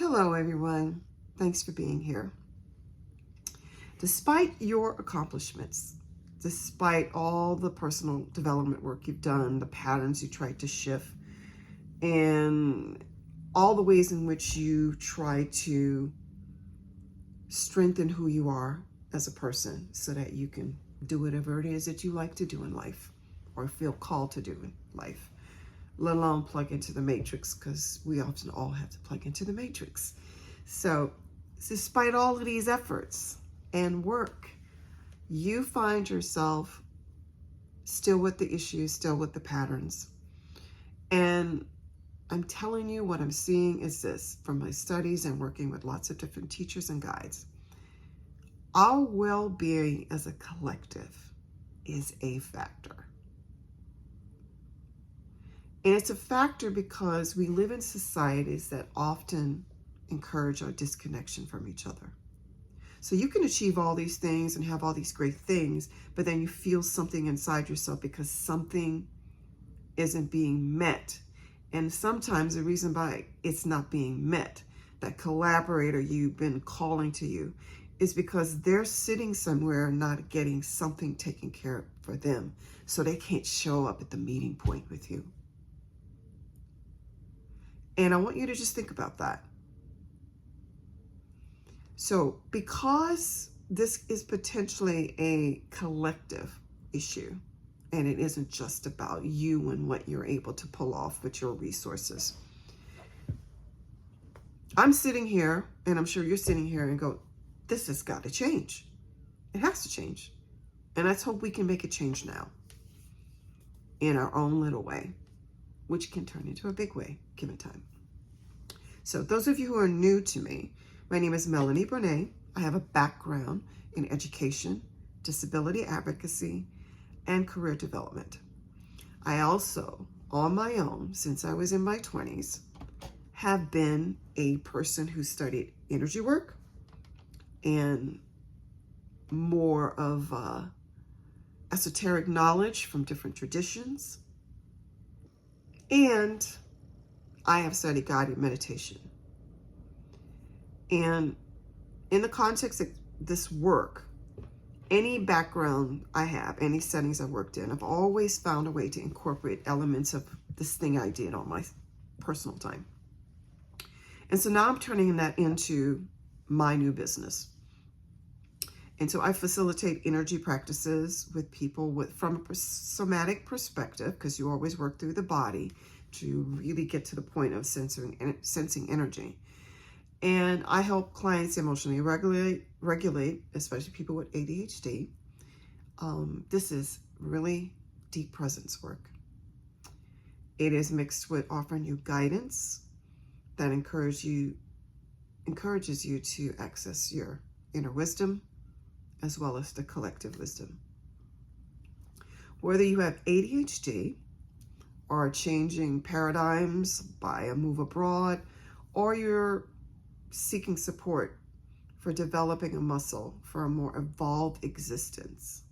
Hello, everyone. Thanks for being here. Despite your accomplishments, despite all the personal development work you've done, the patterns you tried to shift, and all the ways in which you try to strengthen who you are as a person so that you can do whatever it is that you like to do in life or feel called to do in life, let alone plug into the matrix, because we often all have to plug into the matrix. So despite all of these efforts and work, you find yourself still with the issues, still with the patterns. And I'm telling you, what I'm seeing is this from my studies and working with lots of different teachers and guides. Our well-being as a collective is a factor. And it's a factor because we live in societies that often encourage our disconnection from each other. So you can achieve all these things and have all these great things, but then you feel something inside yourself because something isn't being met. And sometimes the reason why it's not being met, that collaborator you've been calling to you, is because they're sitting somewhere not getting something taken care of for them. So they can't show up at the meeting point with you. And I want you to just think about that. So because this is potentially a collective issue, and it isn't just about you and what you're able to pull off with your resources, I'm sitting here, and I'm sure you're sitting here and go, this has got to change. It has to change. And let's hope we can make a change now in our own little way, which can turn into a big way given time. So those of you who are new to me, my name is Melanie Bonet. I have a background in education, disability advocacy, and career development. I also, on my own, since I was in my 20s, have been a person who studied energy work and more of esoteric knowledge from different traditions. And I have studied guided meditation. And in the context of this work, any background I have, any settings I've worked in, I've always found a way to incorporate elements of this thing I did on my personal time. And so now I'm turning that into my new business. And so I facilitate energy practices with people from a somatic perspective, because you always work through the body to really get to the point of sensing energy. And I help clients emotionally regulate, especially people with ADHD. This is really deep presence work. It is mixed with offering you guidance that encourages you to access your inner wisdom as well as the collective wisdom. Whether you have ADHD or changing paradigms by a move abroad, or you're seeking support for developing a muscle for a more evolved existence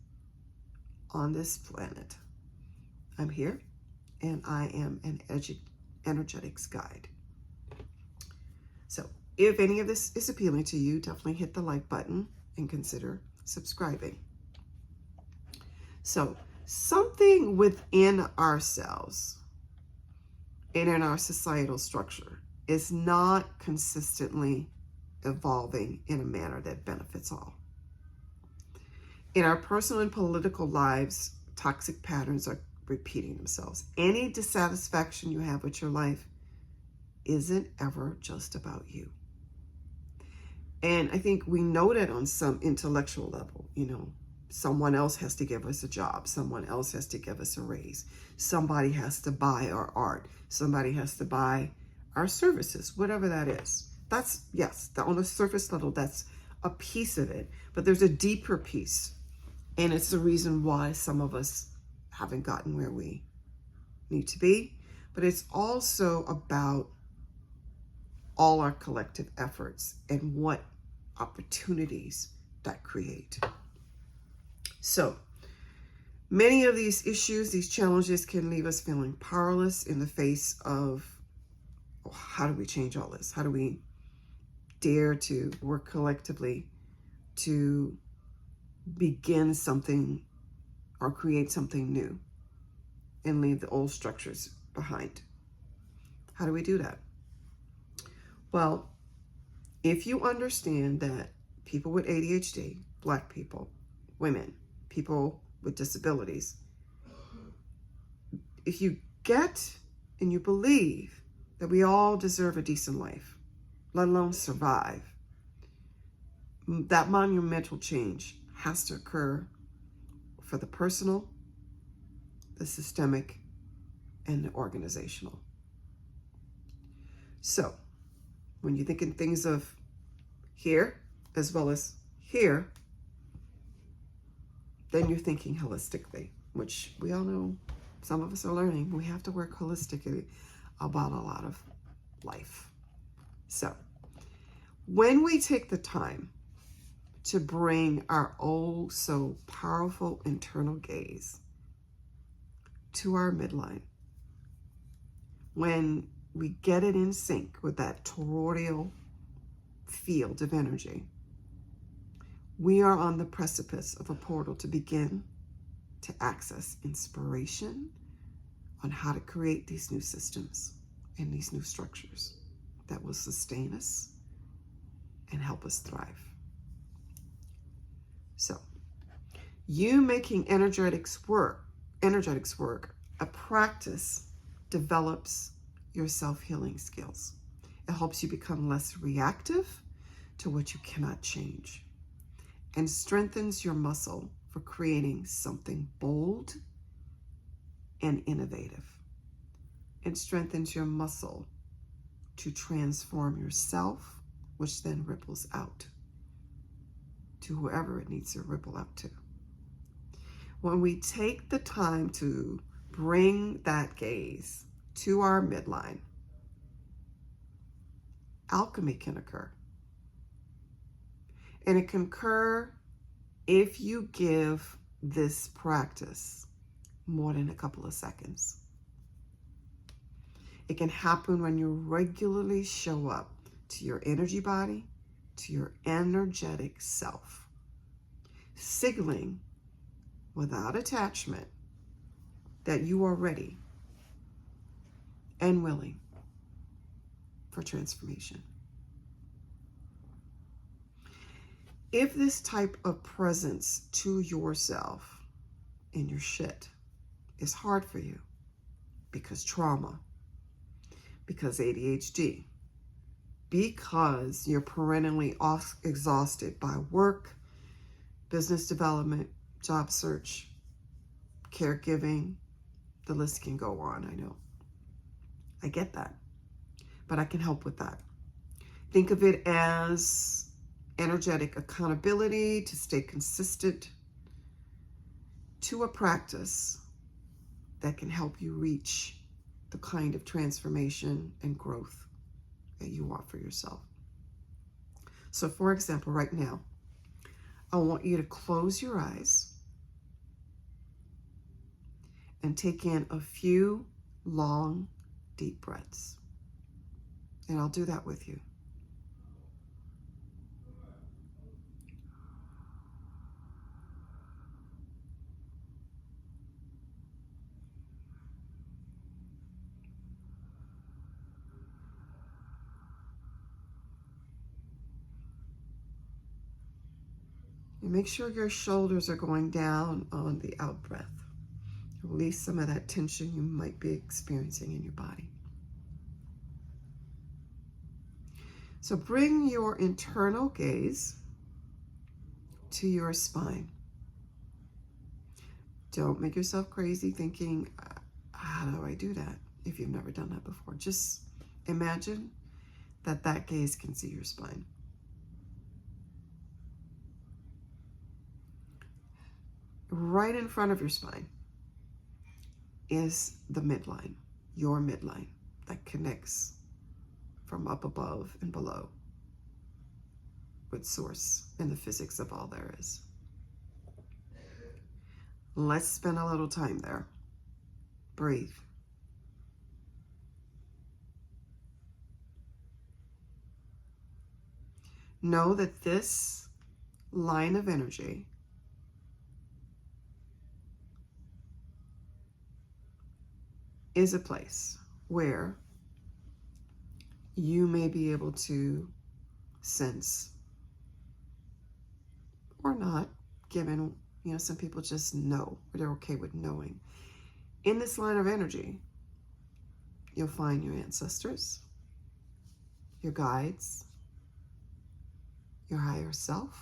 on this planet, I'm here, and I am an energetics guide. So if any of this is appealing to you, definitely hit the like button and consider subscribing. So something within ourselves and in our societal structure is not consistently evolving in a manner that benefits all. In our personal and political lives, toxic patterns are repeating themselves. Any dissatisfaction you have with your life isn't ever just about you. And I think we know that on some intellectual level, someone else has to give us a job. Someone else has to give us a raise. Somebody has to buy our art. Somebody has to buy our services, whatever that is. That's, yes, on the surface level, that's a piece of it. But there's a deeper piece. And it's the reason why some of us haven't gotten where we need to be. But it's also about all our collective efforts and what opportunities that create. So many of these issues, these challenges can leave us feeling powerless in the face of, how do we change all this? How do we dare to work collectively to begin something or create something new and leave the old structures behind. How do we do that? Well, if you understand that people with ADHD, Black people, women, people with disabilities, if you get and you believe that we all deserve a decent life, let alone survive, that monumental change has to occur for the personal, the systemic, and the organizational. So, when you're thinking things of here as well as here, then you're thinking holistically, which we all know some of us are learning. We have to work holistically about a lot of life. So, when we take the time to bring our oh so powerful internal gaze to our midline, when we get it in sync with that toroidal field of energy, we are on the precipice of a portal to begin to access inspiration on how to create these new systems and these new structures that will sustain us and help us thrive. So, you making energetics work a practice develops your self-healing skills. It helps you become less reactive to what you cannot change and strengthens your muscle for creating something bold and innovative. It strengthens your muscle to transform yourself, which then ripples out to whoever it needs to ripple out to. When we take the time to bring that gaze to our midline, alchemy can occur. And it can occur if you give this practice more than a couple of seconds. It can happen when you regularly show up to your energy body, to your energetic self, signaling without attachment that you are ready and willing for transformation. If this type of presence to yourself in your shit is hard for you because trauma, because ADHD, because you're perennially exhausted by work, business development, job search, caregiving, the list can go on, I know. I get that, but I can help with that. Think of it as energetic accountability to stay consistent to a practice that can help you reach the kind of transformation and growth that you want for yourself. So for example, right now, I want you to close your eyes and take in a few long, deep breaths. And I'll do that with you. And make sure your shoulders are going down on the out breath. Release some of that tension you might be experiencing in your body. So bring your internal gaze to your spine. Don't make yourself crazy thinking, how do I do that? If you've never done that before, just imagine that that gaze can see your spine. Right in front of your spine is the midline, your midline that connects from up above and below with source and the physics of all there is. Let's spend a little time there. Breathe. Know that this line of energy is a place where you may be able to sense, or not, given, some people just know, or they're okay with knowing. In this line of energy, you'll find your ancestors, your guides, your higher self.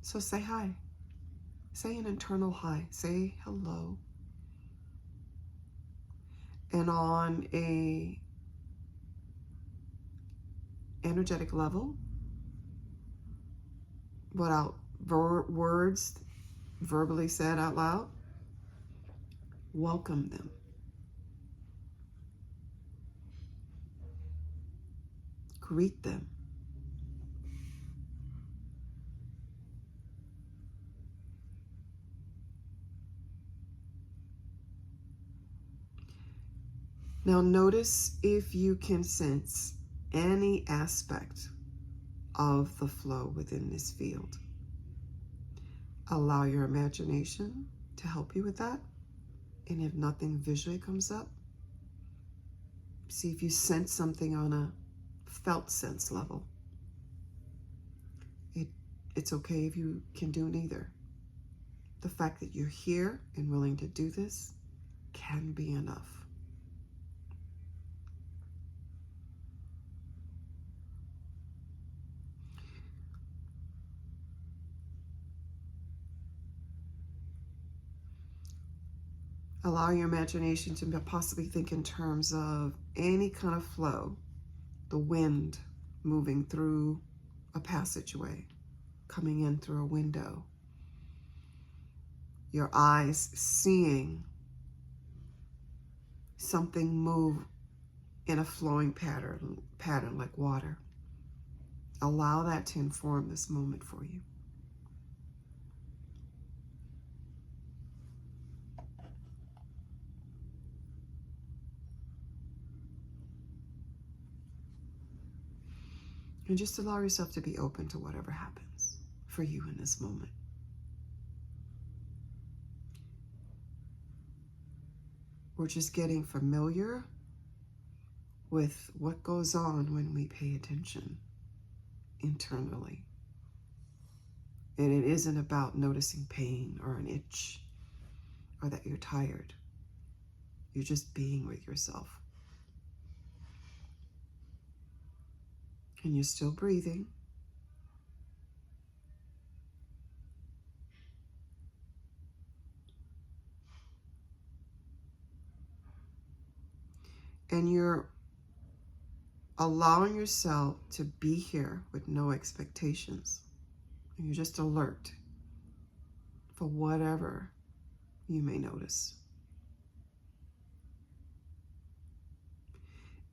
So say hi. Say an internal hi. Say hello. And on a energetic level, without words verbally said out loud, welcome them. Greet them. Now notice if you can sense any aspect of the flow within this field. Allow your imagination to help you with that. And if nothing visually comes up, see if you sense something on a felt sense level. It's okay if you can do neither. The fact that you're here and willing to do this can be enough. Allow your imagination to possibly think in terms of any kind of flow, the wind moving through a passageway, coming in through a window, your eyes seeing something move in a flowing pattern like water. Allow that to inform this moment for you. And just allow yourself to be open to whatever happens for you in this moment. We're just getting familiar with what goes on when we pay attention internally. And it isn't about noticing pain or an itch or that you're tired. You're just being with yourself. And you're still breathing. And you're allowing yourself to be here with no expectations. And you're just alert for whatever you may notice.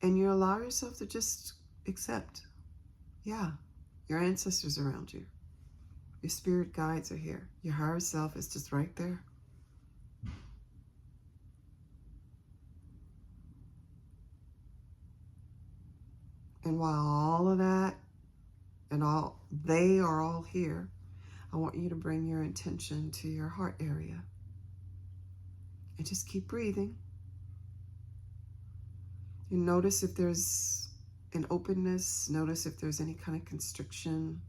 And you allow yourself to just accept, yeah, your ancestors around you. Your spirit guides are here. Your higher self is just right there. And while all of that and they are all here, I want you to bring your intention to your heart area. And just keep breathing. You notice if there's an openness. Notice if there's any kind of constriction.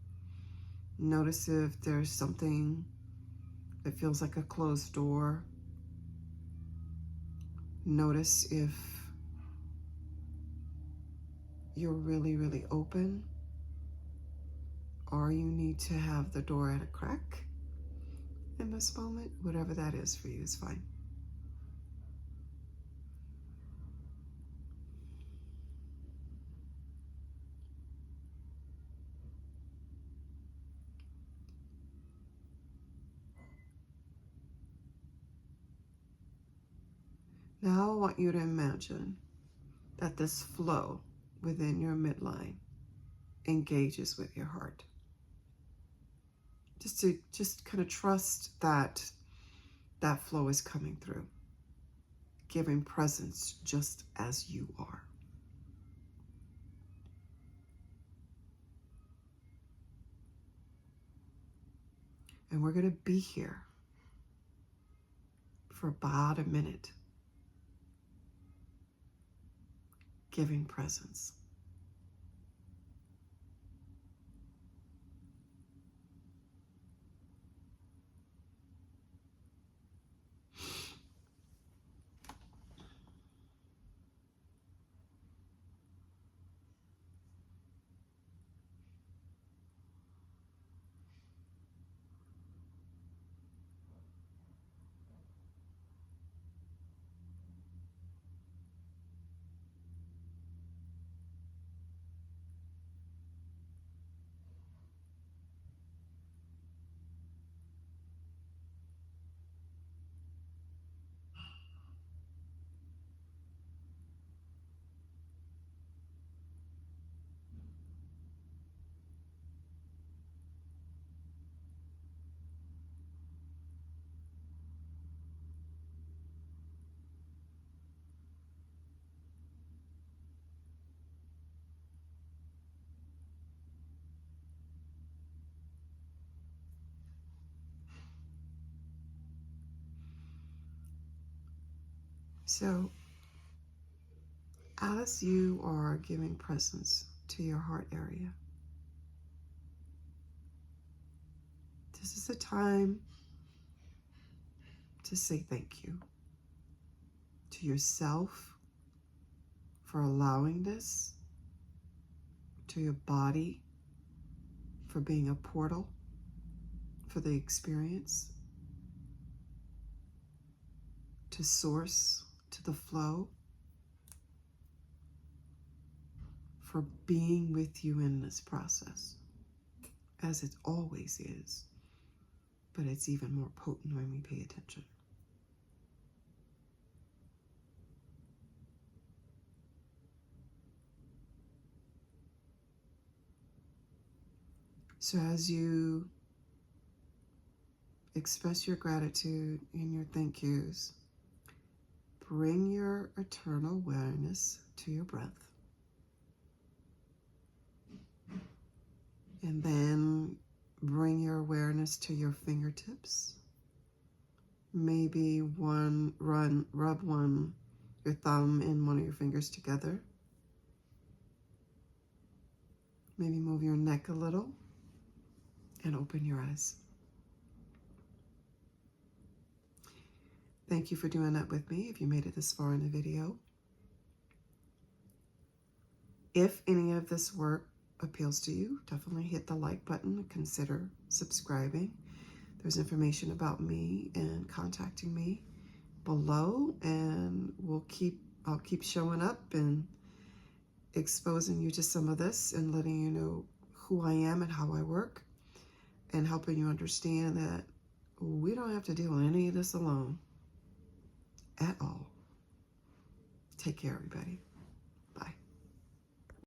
Notice if there's something that feels like a closed door. Notice if you're really, really open, or you need to have the door at a crack in this moment. Whatever that is for you is fine. Now I want you to imagine that this flow within your midline engages with your heart. Just kind of trust that that flow is coming through, giving presence just as you are. And we're going to be here for about a minute, giving presence. So, as you are giving presence to your heart area, this is a time to say thank you to yourself for allowing this, to your body for being a portal for the experience, to source, to the flow, for being with you in this process, as it always is, but it's even more potent when we pay attention. So as you express your gratitude and your thank yous, bring your eternal awareness to your breath. And then bring your awareness to your fingertips. Maybe rub your thumb and one of your fingers together. Maybe move your neck a little and open your eyes. Thank you for doing that with me if you made it this far in the video. If any of this work appeals to you, definitely hit the like button and consider subscribing. There's information about me and contacting me below, and I'll keep showing up and exposing you to some of this and letting you know who I am and how I work, and helping you understand that we don't have to deal with any of this alone at all. Take care, everybody.